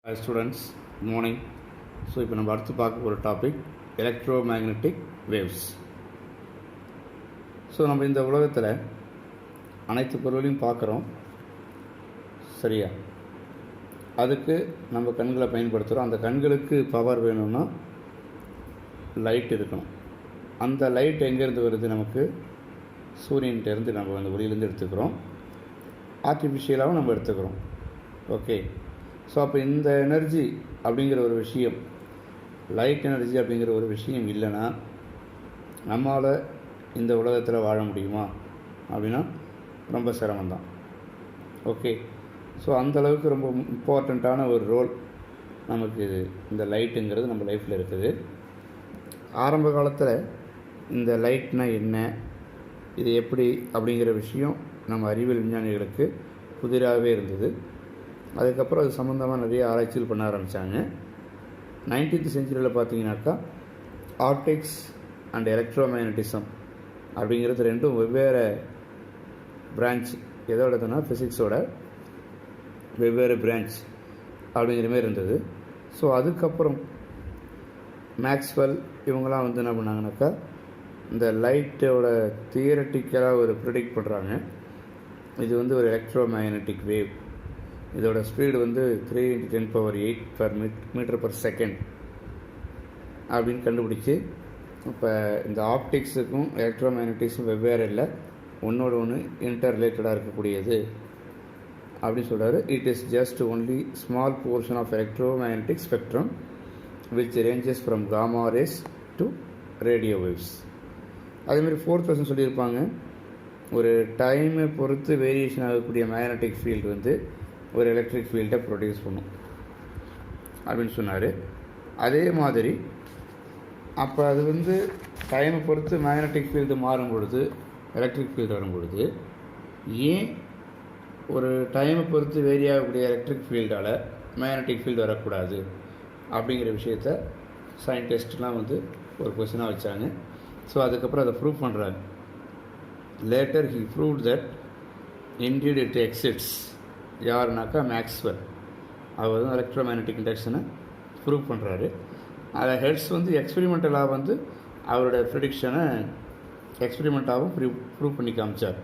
Hi students, good morning. So இப்போ நம்ம அடுத்து பார்க்க ஒரு topic electro magnetic waves. So நம்ம இந்த உலகத்தில் அனைத்து பொருளையும் பார்க்குறோம், சரியா? அதுக்கு நம்ம கண்களை பயன்படுத்துகிறோம். அந்த கண்களுக்கு பவர் வேணும்னா லைட் இருக்கணும். அந்த லைட் எங்கேருந்து வருது? நமக்கு சூரியன்கிட்டேருந்து நம்ம அந்த ஒளியிலேருந்து எடுத்துக்கிறோம், ஆர்டிஃபிஷியலாகவும் நம்ம எடுத்துக்கிறோம். ஓகே, ஸோ அப்போ இந்த எனர்ஜி அப்படிங்கிற ஒரு விஷயம், லைட் எனர்ஜி அப்படிங்கிற ஒரு விஷயம் இல்லைன்னா நம்மளால் இந்த உலகத்தில் வாழ முடியுமா அப்படின்னா ரொம்ப சிரமம்தான். ஓகே, ஸோ அந்தளவுக்கு ரொம்ப இம்பார்ட்டண்ட்டான ஒரு ரோல் நமக்கு இந்த லைட்டுங்கிறது நம்ம லைஃப்பில் இருக்குது. ஆரம்ப காலத்தில் இந்த லைட்னால் என்ன, இது எப்படி அப்படிங்கிற விஷயம் நம்ம அறிவியல் விஞ்ஞானிகளுக்கு புதிராகவே இருந்தது. அதுக்கப்புறம் அது சம்மந்தமாக நிறைய ஆராய்ச்சிகள் பண்ண ஆரம்பித்தாங்க. 19th செஞ்சுரியில் பார்த்தீங்கன்னாக்கா ஆப்டிக்ஸ் அண்ட் எலக்ட்ரோ மேக்னட்டிசம் அப்படிங்கிறது ரெண்டும் வெவ்வேறு பிரான்ச். எதோடதுன்னா ஃபிசிக்ஸோட வெவ்வேறு பிரான்ச் அப்படிங்கிற மாதிரி இருந்தது. ஸோ அதுக்கப்புறம் மேக்ஸ்வெல் இவங்களாம் வந்து என்ன பண்ணாங்கனாக்கா இந்த லைட்டோட தியரட்டிக்கலாக ஒரு ப்ரிடிக்ட் பண்ணுறாங்க. இது வந்து ஒரு எலக்ட்ரோ மேக்னெட்டிக் வேவ், இதோட ஸ்பீடு வந்து 3 × 10⁸ m/s அப்படின்னு கண்டுபிடிச்சி, இப்போ இந்த ஆப்டிக்ஸுக்கும் எலக்ட்ரோ மேக்னட்டிக்ஸும் வெவ்வேறு இல்லை, ஒன்றோட ஒன்று இன்டர் ரிலேட்டடாக இருக்கக்கூடியது அப்படின்னு சொல்கிறாரு. It is just only small portion of electromagnetic spectrum which ranges from gamma rays to radio waves. அதேமாதிரி 4th lesson சொல்லியிருப்பாங்க, ஒரு டைமை பொறுத்து வேரியேஷன் ஆகக்கூடிய மேக்னெட்டிக் ஃபீல்டு வந்து ஒரு எலக்ட்ரிக் ஃபீல்டை ப்ரொடியூஸ் பண்ணும் அப்படின்னு சொன்னார். அதே மாதிரி அப்போ அது வந்து டைமை பொறுத்து மேக்னெட்டிக் ஃபீல்டு மாறும் பொழுது, எலக்ட்ரிக் ஃபீல்டு வரும் பொழுது, ஏன் ஒரு டைமை பொறுத்து வேரி ஆகக்கூடிய எலக்ட்ரிக் ஃபீல்டால் மேக்னெட்டிக் ஃபீல்டு வரக்கூடாது அப்படிங்கிற விஷயத்த சயின்டிஸ்ட்லாம் வந்து ஒரு கொஸ்டினாக வச்சாங்க. ஸோ அதுக்கப்புறம் அதை ப்ரூவ் பண்ணுறாங்க. Later he proved that indeed it exists. யாருனாக்கா மேக்ஸ்வெல். அவர் வந்து எலக்ட்ரோ மேக்னெட்டிக் இண்டக்ஷனை ப்ரூவ் பண்ணுறாரு. அதை ஹெட்ஸ் வந்து எக்ஸ்பெரிமெண்டலாக வந்து அவரோட ப்ரிடிக்ஷனை எக்ஸ்பெரிமெண்ட்டாகவும் ப்ரூவ் பண்ணி காமிச்சார்.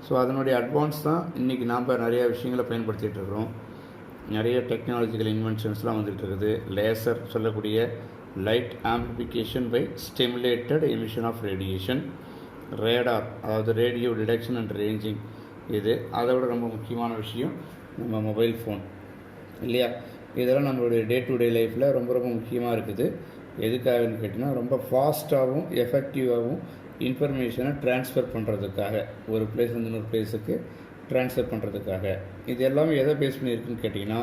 ஸோ அதனுடைய அட்வான்ஸ் தான் இன்றைக்கி நாம் நிறைய விஷயங்களை பயன்படுத்திகிட்டு இருக்கிறோம். நிறைய டெக்னாலஜிக்கல் இன்வென்ஷன்ஸ்லாம் வந்துகிட்டு இருக்குது. லேசர் சொல்லக்கூடிய light amplification by stimulated emission of radiation, radar அதாவது ரேடியோ டிடெக்ஷன் அண்ட் ரேஞ்சிங். இது அதை விட ரொம்ப முக்கியமான விஷயம் நம்ம மொபைல் ஃபோன், இல்லையா? இதெல்லாம் நம்மளுடைய டே டு டே லைஃப்பில் ரொம்ப ரொம்ப முக்கியமாக இருக்குது. எதுக்காகன்னு கேட்டிங்கன்னா, ரொம்ப ஃபாஸ்ட்டாகவும் எஃபெக்டிவாகவும் இன்ஃபர்மேஷனை ட்ரான்ஸ்ஃபர் பண்ணுறதுக்காக, ஒரு பிளேஸ்லேருந்து இன்னொரு பிளேஸுக்கு ட்ரான்ஸ்ஃபர் பண்ணுறதுக்காக. இது எல்லாமே எதை பேஸ் பண்ணியிருக்குன்னு கேட்டிங்கன்னா,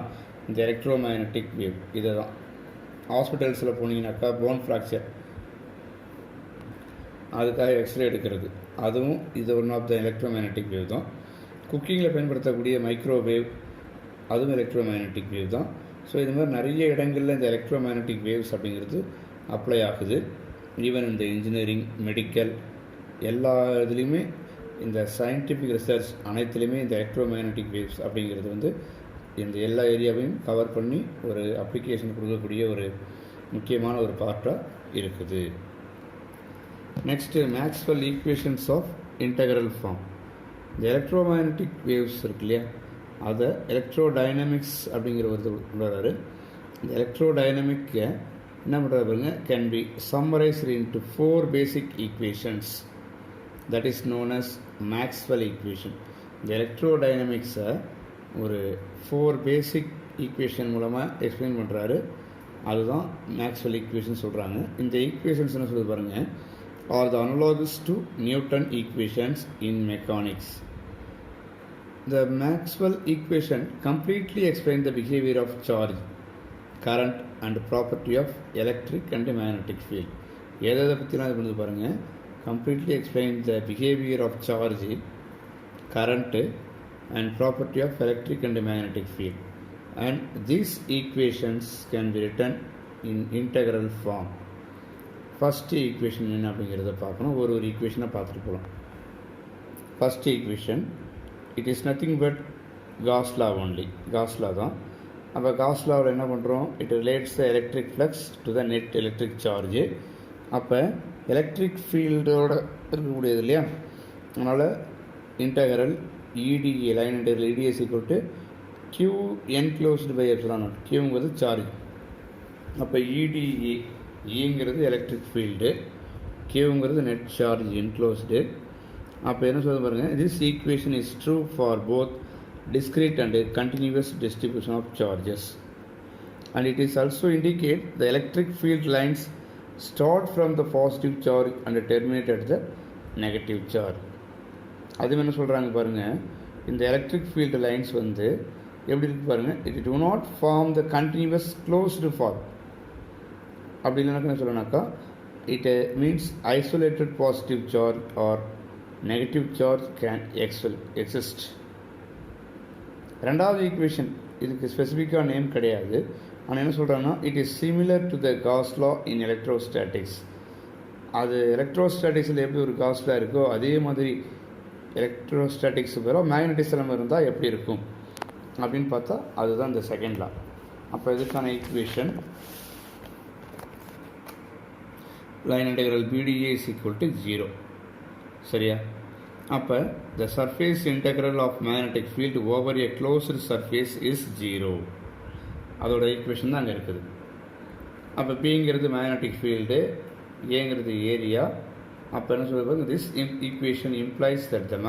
இந்த எலக்ட்ரோ மேக்னெட்டிக் வேவ். இதை தான் ஹாஸ்பிட்டல்ஸில் போனீங்கன்னாக்கா போன் ஃப்ராக்சர், அதுக்காக எக்ஸ்ரே எடுக்கிறது, அதுவும் இது one of the electromagnetic wave தான். குக்கிங்கில் பயன்படுத்தக்கூடிய மைக்ரோவேவ், அதுவும் எலக்ட்ரோ மேக்னெட்டிக் வேவ் தான். ஸோ இது மாதிரி நிறைய இடங்களில் இந்த எலக்ட்ரோ மேக்னெட்டிக் வேவ்ஸ் அப்படிங்கிறது அப்ளை ஆகுது. ஈவன் இந்த இன்ஜினியரிங், மெடிக்கல், எல்லா இதுலேயுமே இந்த சயின்டிஃபிக் ரிசர்ச் அனைத்துலேயுமே இந்த எலக்ட்ரோ மேக்னெட்டிக் வேவ்ஸ் அப்படிங்கிறது வந்து இந்த எல்லா ஏரியாவையும் கவர் பண்ணி ஒரு அப்ளிகேஷன் கொடுக்கக்கூடிய ஒரு முக்கியமான ஒரு பார்ட்டாக இருக்குது. Next Maxwell equations of integral form. இந்த எலக்ட்ரோ மேக்னெட்டிக் வேவ்ஸ் இருக்கு இல்லையா, அதை எலக்ட்ரோ டைனமிக்ஸ் அப்படிங்கிற ஒரு சொல்கிறாரு. இந்த எலக்ட்ரோ டைனமிக்கை என்ன பண்ணுறது பாருங்க, can be summarized into 4 basic equations, that is known as Maxwell equation. இந்த எலக்ட்ரோ டைனமிக்ஸை ஒரு 4 பேசிக் ஈக்குவேஷன் மூலமாக எக்ஸ்பிளைன் பண்ணுறாரு. அதுதான் மேக்ஸ்வெல் ஈக்குவேஷன் சொல்கிறாங்க. இந்த ஈக்குவேஷன்ஸ் என்ன சொல்லுது பாருங்கள், are the analogues to Newton equations in mechanics. The Maxwell equation completely explains the behavior of charge, current and property of electric and magnetic field. எதை பற்றிலாம் இது பண்ணுது பாருங்கள், completely explains the behavior of charge, current and property of electric and magnetic field. And these equations can be written in integral form. First equation என்ன அப்படிங்கிறத பார்க்கணும். ஒரு ஈக்குவேஷனை பார்த்துட்டு போகலாம். First equation, it is nothing but Gauss law only. Gauss law தான். அப்போ Gauss லாவில் என்ன பண்ணுறோம், it relates the electric flux to the net electric charge. அப்போ எலக்ட்ரிக் ஃபீல்டோட இருக்கக்கூடியது இல்லையா, அதனால் integral EDA line integral EDA is equal to Q enclosed by epsilon naught. Qங்கிறது சார்ஜ். அப்போ EDA ங்கிறது எலக்ட்ரிக் ஃபீல்டு, Qங்கிறது நெட் சார்ஜ் என்க்ளோஸ்டு. அப்போ என்ன சொல்ல பாருங்கள், this equation is true for both discrete and continuous distribution of charges, and it is also indicate the electric field lines start from the positive charge and terminate at the negative charge. அது என்ன சொல்கிறாங்க பாருங்கள், இந்த electric field lines வந்து எப்படி இருக்கு பாருங்கள், it do not form the continuous closed form. அப்படி இல்லைனாக்கா என்ன சொல்லணாக்கா, it means isolated positive charge or negative charge can exist. ரெண்டாவது ஈக்குவேஷன் இதுக்கு ஸ்பெசிஃபிக்காக நேம் கிடையாது, ஆனால் என்ன சொல்கிறாங்கன்னா, it is similar to the cause law in electrostatics. அது எலக்ட்ரோஸ்டாட்டிக்ஸில் எப்படி ஒரு காஸ் லா இருக்கோ அதே மாதிரி எலக்ட்ரோஸ்டாட்டிக்ஸ் பேரும் மேக்னட்டிசம் இருந்தால் எப்படி இருக்கும் அப்படின்னு பார்த்தா அதுதான் இந்த செகண்ட் லா. அப்போ இதுக்கான equation line integral BDA is equal to 0. சரியா? அப்போ the surface integral of magnetic field over a closed surface is 0. அதோட ஈக்குவேஷன் தான் அங்கே இருக்குது. அப்போ Pங்கிறது மேக்னட்டிக் ஃபீல்டு, ஏங்கிறது ஏரியா. அப்போ என்ன சொல்லுவாங்க, this equation implies that the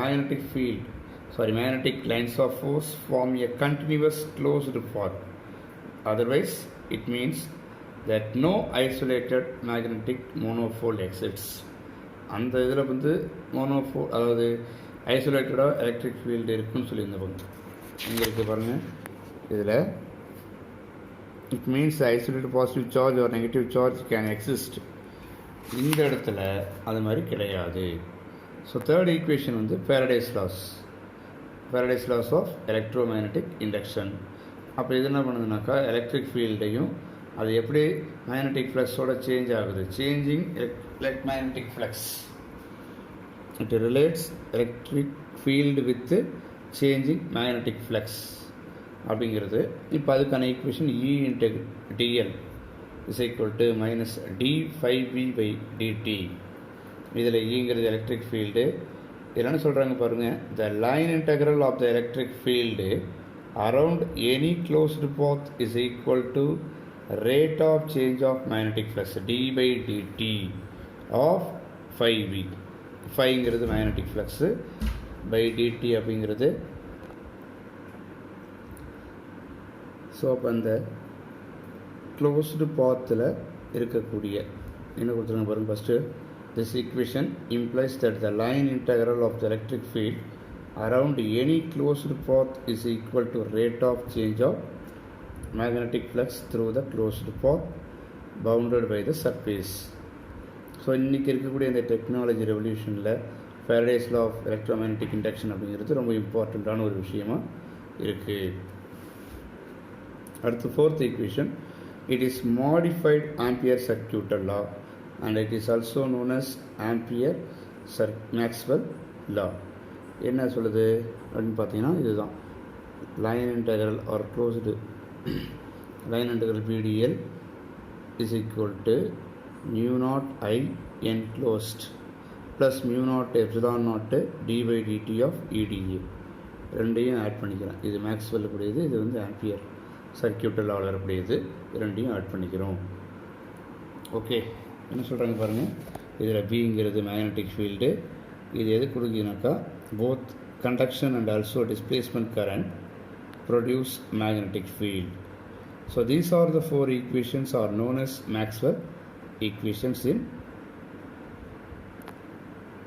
magnetic lines of force form a continuous closed form. Otherwise it means that no isolated magnetic monopole exists. அந்த இதில் வந்து மோனோஃபோல், அதாவது ஐசோலேட்டடாக எலக்ட்ரிக் ஃபீல்டு இருக்குன்னு சொல்லியிருந்தோம். இங்கே இருக்குது பாருங்கள், இதில் it means isolated positive charge or negative charge can exist. இந்த இடத்துல அது மாதிரி கிடையாது. ஸோ தேர்ட் ஈக்குவேஷன் வந்து Faraday's laws of electromagnetic induction. அப்போ இது என்ன பண்ணுதுனாக்கா, எலக்ட்ரிக் ஃபீல்டையும் அது எப்படி மேக்னட்டிக் ஃப்ளக்ஸோட சேஞ்ச் ஆகுது, changing electromagnetic flux, it relates electric field with changing magnetic flux அப்படிங்கிறது. இப்போ அதுக்கான equation E/dl is equal to minus d∅v/dt. இதில் ஈங்கிறது எலக்ட்ரிக் ஃபீல்டு. இதில் என்ன சொல்கிறாங்க பாருங்கள், the line integral of the electric field around any closed path is equal to rate of change of magnetic flux d/dt of phi-v. phi-ங்கிறது magnetic flux by dt அப்படிங்கிறது. So அப்போ அந்த closed பாத்தில் இருக்கக்கூடிய என்ன கொடுத்துருங்க பாருங்கள். First this equation implies that the line integral of the electric field around any closed path is equal to rate of change of magnetic flux through the closed path bounded by the surface. So இன்றைக்கி இருக்கக்கூடிய இந்த technology ரெவல்யூஷனில் Faraday's law of electromagnetic induction அப்படிங்கிறது ரொம்ப இம்பார்ட்டண்ட்டான ஒரு விஷயமாக இருக்குது. அடுத்து fourth equation, it is modified Ampere circuital law and it is also known as Ampere Maxwell law. என்ன சொல்லுது அப்படின்னு பார்த்தீங்கன்னா, இதுதான் line integral or closed line integral BDL is equal to mu naught I enclosed plus mu naught epsilon naught d/dt of EDA. ரெண்டையும் add பண்ணிக்கிறோம். இது Maxwell கூடியது, இது வந்து ஆம்பியர் சர்க்யூட்டல் லாவில் இருக்கக்கூடியது. ரெண்டையும் ஆட் பண்ணிக்கிறோம். ஓகே, என்ன சொல்கிறாங்க பாருங்கள், இதில் Bங்கிறது மேக்னட்டிக் ஃபீல்டு. இது எது கொடுக்குதுனாக்கா, both conduction and also displacement current produce magnetic field. So these are the four equations are known as Maxwell equations in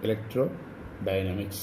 electrodynamics.